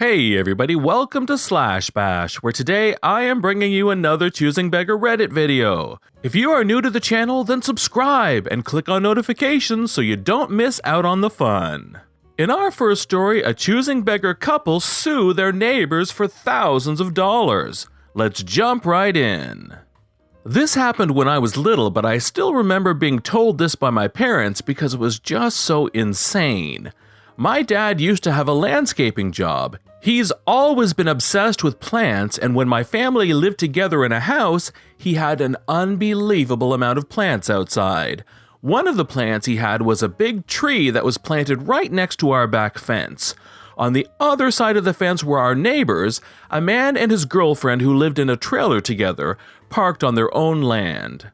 Hey everybody, welcome to Slash Bash, where today I am bringing you another Choosing Beggar Reddit video. If you are new to the channel, then subscribe and click on notifications so you don't miss out on the fun. In our first story, a Choosing Beggar couple sue their neighbors for thousands of dollars. Let's jump right in. This happened when I was little, but I still remember being told this by my parents because it was just so insane. My dad used to have a landscaping job. He's always been obsessed with plants, and when my family lived together in a house, he had an unbelievable amount of plants outside. One of the plants he had was a big tree that was planted right next to our back fence. On the other side of the fence were our neighbors, a man and his girlfriend who lived in a trailer together, parked on their own land.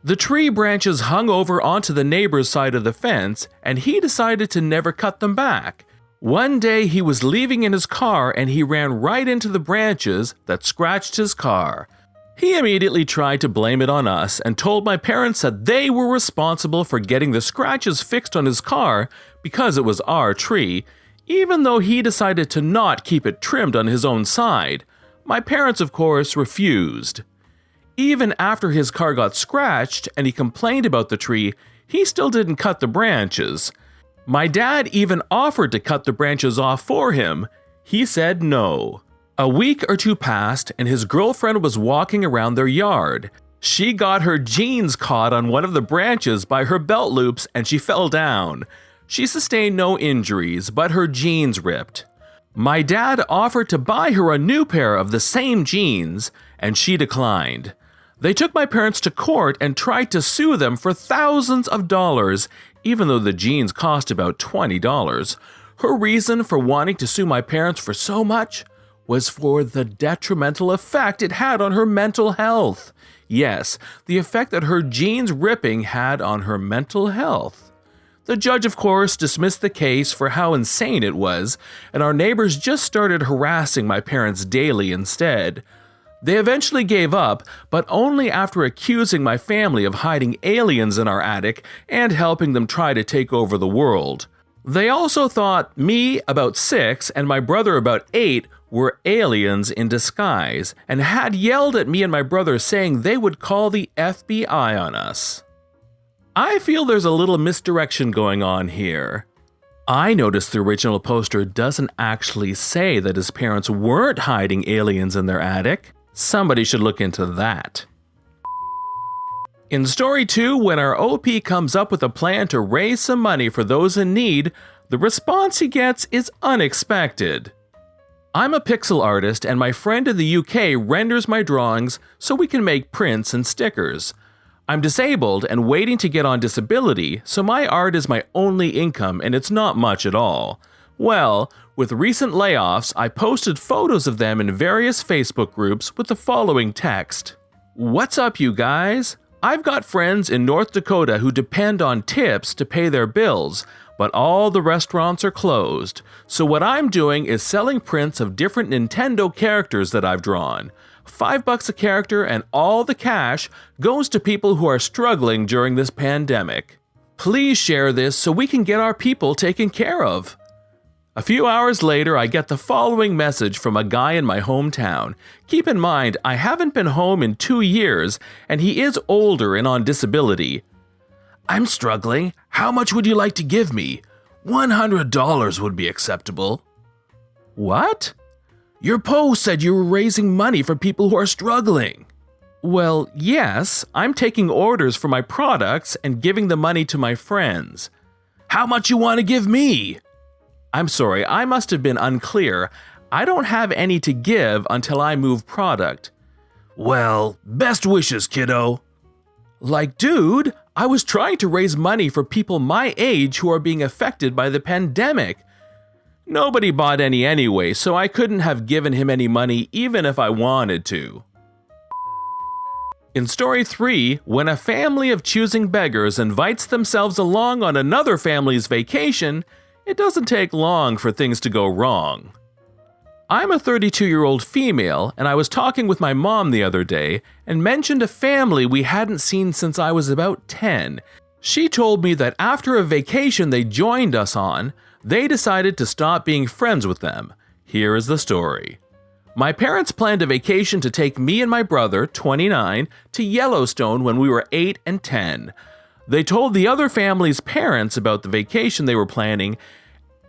The tree branches hung over onto the neighbor's side of the fence, and he decided to never cut them back. One day he was leaving in his car and he ran right into the branches that scratched his car. He immediately tried to blame it on us and told my parents that they were responsible for getting the scratches fixed on his car because it was our tree, even though he decided to not keep it trimmed on his own side. My parents, of course, refused. Even after his car got scratched and he complained about the tree, he still didn't cut the branches. My dad even offered to cut the branches off for him. He said no. A week or two passed and his girlfriend was walking around their yard. She got her jeans caught on one of the branches by her belt loops and she fell down. She sustained no injuries, but her jeans ripped. My dad offered to buy her a new pair of the same jeans, and she declined. They took my parents to court and tried to sue them for thousands of dollars, even though the jeans cost about $20. Her reason for wanting to sue my parents for so much was for the detrimental effect it had on her mental health. Yes, the effect that her jeans ripping had on her mental health. The judge, of course, dismissed the case for how insane it was, and our neighbors just started harassing my parents daily instead. They eventually gave up, but only after accusing my family of hiding aliens in our attic and helping them try to take over the world. They also thought me, about 6, and my brother, about 8, were aliens in disguise, and had yelled at me and my brother saying they would call the FBI on us. I feel there's a little misdirection going on here. I noticed the original poster doesn't actually say that his parents weren't hiding aliens in their attic. Somebody should look into that. In story 2, when our OP comes up with a plan to raise some money for those in need, the response he gets is unexpected. I'm a pixel artist and my friend in the UK renders my drawings so we can make prints and stickers. I'm disabled and waiting to get on disability, so my art is my only income and it's not much at all. Well, with recent layoffs, I posted photos of them in various Facebook groups with the following text. "What's up, you guys? I've got friends in North Dakota who depend on tips to pay their bills, but all the restaurants are closed. So what I'm doing is selling prints of different Nintendo characters that I've drawn. $5 a character and all the cash goes to people who are struggling during this pandemic. Please share this so we can get our people taken care of." A few hours later, I get the following message from a guy in my hometown. Keep in mind, I haven't been home in 2 years, and he is older and on disability. "I'm struggling. How much would you like to give me? $100 would be acceptable." What? Your post said you were raising money for people who are struggling. Well, yes, I'm taking orders for my products and giving the money to my friends. How much you want to give me? I'm sorry, I must have been unclear. I don't have any to give until I move product. Well, best wishes, kiddo. Like, dude, I was trying to raise money for people my age who are being affected by the pandemic. Nobody bought any anyway, so I couldn't have given him any money even if I wanted to. In story 3, when a family of choosing beggars invites themselves along on another family's vacation, it doesn't take long for things to go wrong. I'm a 32-year-old female, and I was talking with my mom the other day and mentioned a family we hadn't seen since I was about 10. She told me that after a vacation they joined us on, they decided to stop being friends with them. Here is the story. My parents planned a vacation to take me and my brother, 29, to Yellowstone when we were 8 and 10. They told the other family's parents about the vacation they were planning,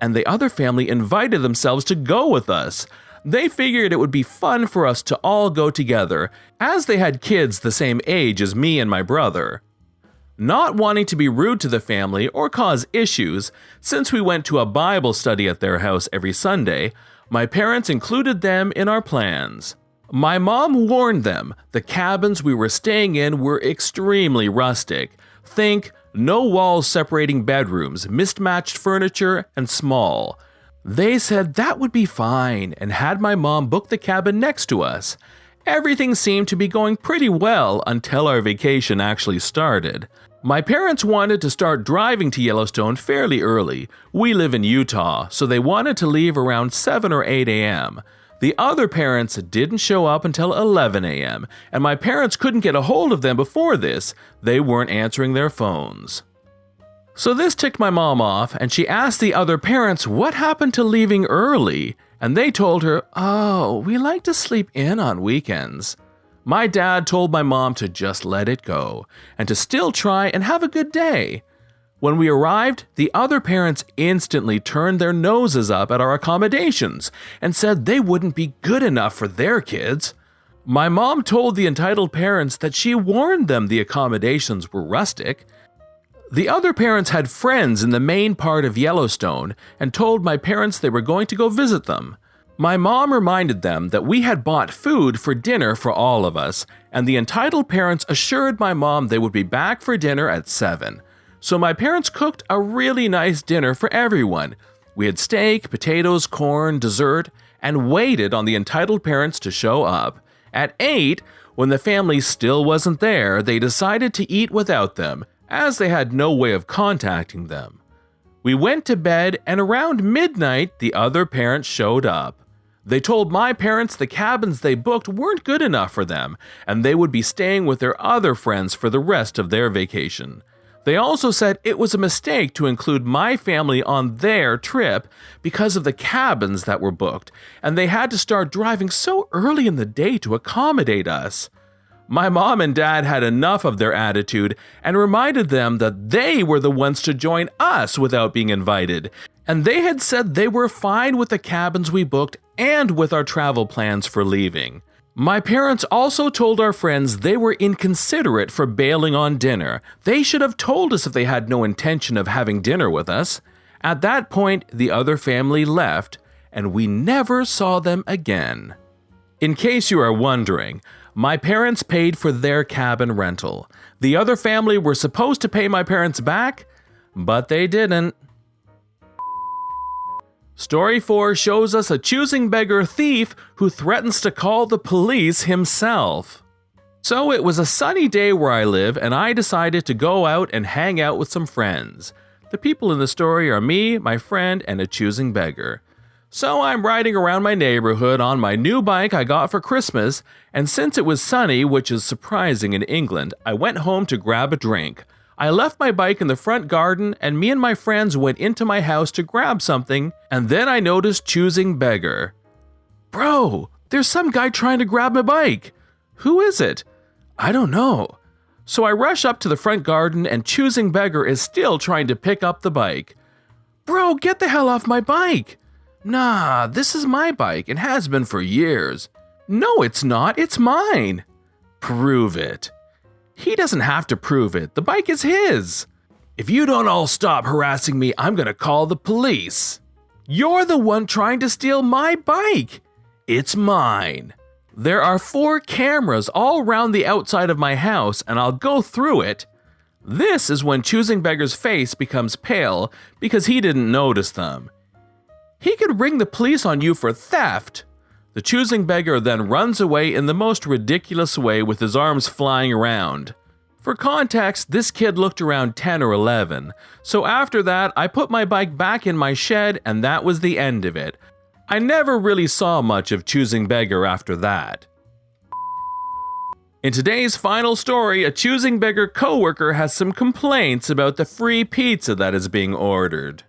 and the other family invited themselves to go with us. They figured it would be fun for us to all go together, as they had kids the same age as me and my brother. Not wanting to be rude to the family or cause issues, since we went to a Bible study at their house every Sunday, my parents included them in our plans. My mom warned them the cabins we were staying in were extremely rustic. Think, no walls separating bedrooms, mismatched furniture, and small. They said that would be fine and had my mom book the cabin next to us. Everything seemed to be going pretty well until our vacation actually started. My parents wanted to start driving to Yellowstone fairly early. We live in Utah, so they wanted to leave around 7 or 8 a.m. The other parents didn't show up until 11 a.m., and my parents couldn't get a hold of them before this. They weren't answering their phones. So this ticked my mom off, and she asked the other parents what happened to leaving early, and they told her, "Oh, we like to sleep in on weekends." My dad told my mom to just let it go, and to still try and have a good day. When we arrived, the other parents instantly turned their noses up at our accommodations and said they wouldn't be good enough for their kids. My mom told the entitled parents that she warned them the accommodations were rustic. The other parents had friends in the main part of Yellowstone and told my parents they were going to go visit them. My mom reminded them that we had bought food for dinner for all of us, and the entitled parents assured my mom they would be back for dinner at 7. So my parents cooked a really nice dinner for everyone. We had steak, potatoes, corn, dessert, and waited on the entitled parents to show up. At 8, when the family still wasn't there, they decided to eat without them, as they had no way of contacting them. We went to bed, and around midnight, the other parents showed up. They told my parents the cabins they booked weren't good enough for them, and they would be staying with their other friends for the rest of their vacation. They also said it was a mistake to include my family on their trip because of the cabins that were booked, and they had to start driving so early in the day to accommodate us. My mom and dad had enough of their attitude and reminded them that they were the ones to join us without being invited, and they had said they were fine with the cabins we booked and with our travel plans for leaving. My parents also told our friends they were inconsiderate for bailing on dinner. They should have told us if they had no intention of having dinner with us. At that point, the other family left, and we never saw them again. In case you are wondering, my parents paid for their cabin rental. The other family were supposed to pay my parents back, but they didn't. Story 4 shows us a choosing beggar thief who threatens to call the police himself. So it was a sunny day where I live, and I decided to go out and hang out with some friends. The people in the story are me, my friend, and a choosing beggar. So I'm riding around my neighborhood on my new bike I got for Christmas, and since it was sunny, which is surprising in England, I went home to grab a drink. I left my bike in the front garden, and me and my friends went into my house to grab something, and then I noticed Choosing Beggar. "Bro, there's some guy trying to grab my bike. Who is it?" "I don't know." So I rush up to the front garden, and Choosing Beggar is still trying to pick up the bike. "Bro, get the hell off my bike." "Nah, this is my bike and has been for years." "No, it's not. It's mine." "Prove it." "He doesn't have to prove it. The bike is his." "If you don't all stop harassing me, I'm gonna call the police." "You're the one trying to steal my bike." "It's mine." There are 4 cameras all around the outside of my house, and I'll go through it. This is when Choosing Beggar's face becomes pale because he didn't notice them. He could ring the police on you for theft. The Choosing Beggar then runs away in the most ridiculous way with his arms flying around. For context, this kid looked around 10 or 11, so after that I put my bike back in my shed and that was the end of it. I never really saw much of Choosing Beggar after that. In today's final story, a Choosing Beggar coworker has some complaints about the free pizza that is being ordered.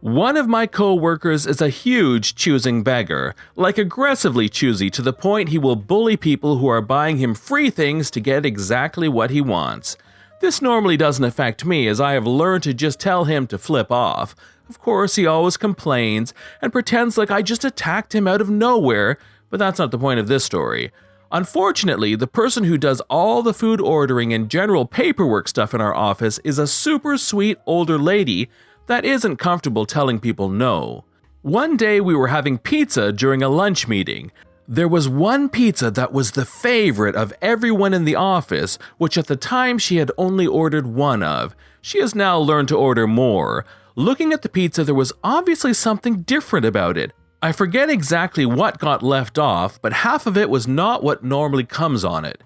One of my coworkers is a huge choosing beggar, like aggressively choosy to the point he will bully people who are buying him free things to get exactly what he wants. This normally doesn't affect me, as I have learned to just tell him to flip off. Of course, he always complains and pretends like I just attacked him out of nowhere, but that's not the point of this story. Unfortunately, the person who does all the food ordering and general paperwork stuff in our office is a super sweet older lady that isn't comfortable telling people no. One day we were having pizza during a lunch meeting. There was one pizza that was the favorite of everyone in the office, which at the time she had only ordered one of. She has now learned to order more. Looking at the pizza, there was obviously something different about it. I forget exactly what got left off, but half of it was not what normally comes on it.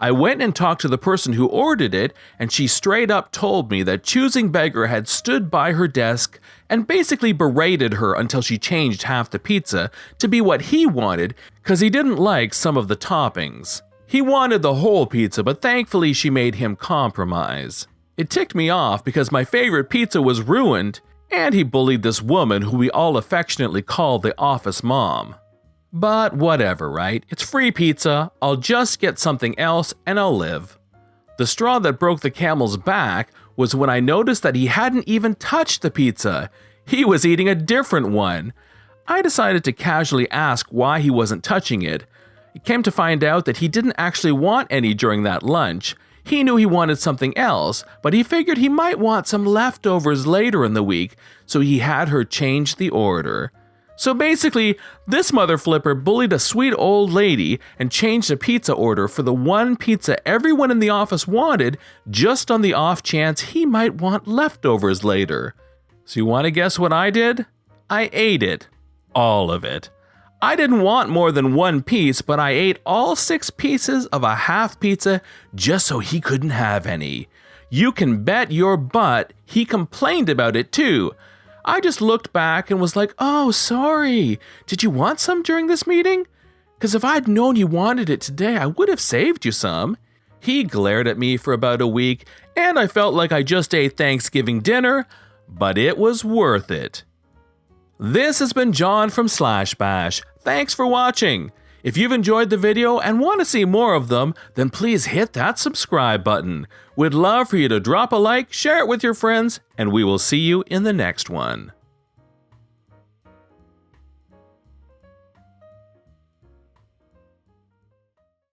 I went and talked to the person who ordered it, and she straight up told me that Choosing Beggar had stood by her desk and basically berated her until she changed half the pizza to be what he wanted because he didn't like some of the toppings. He wanted the whole pizza, but thankfully she made him compromise. It ticked me off because my favorite pizza was ruined, and he bullied this woman who we all affectionately call the office mom. But whatever, right? It's free pizza, I'll just get something else and I'll live. The straw that broke the camel's back was when I noticed that he hadn't even touched the pizza. He was eating a different one. I decided to casually ask why he wasn't touching it. It came to find out that he didn't actually want any during that lunch. He knew he wanted something else, but he figured he might want some leftovers later in the week, so he had her change the order. So basically, this mother flipper bullied a sweet old lady and changed a pizza order for the one pizza everyone in the office wanted, just on the off chance he might want leftovers later. So you want to guess what I did? I ate it. All of it. I didn't want more than one piece, but I ate all 6 pieces of a half pizza just so he couldn't have any. You can bet your butt he complained about it too. I just looked back and was like, oh, sorry. Did you want some during this meeting? Because if I'd known you wanted it today, I would have saved you some. He glared at me for about a week, and I felt like I just ate Thanksgiving dinner, but it was worth it. This has been John from Slash Bash. Thanks for watching. If you've enjoyed the video and want to see more of them, then please hit that subscribe button. We'd love for you to drop a like, share it with your friends, and we will see you in the next one.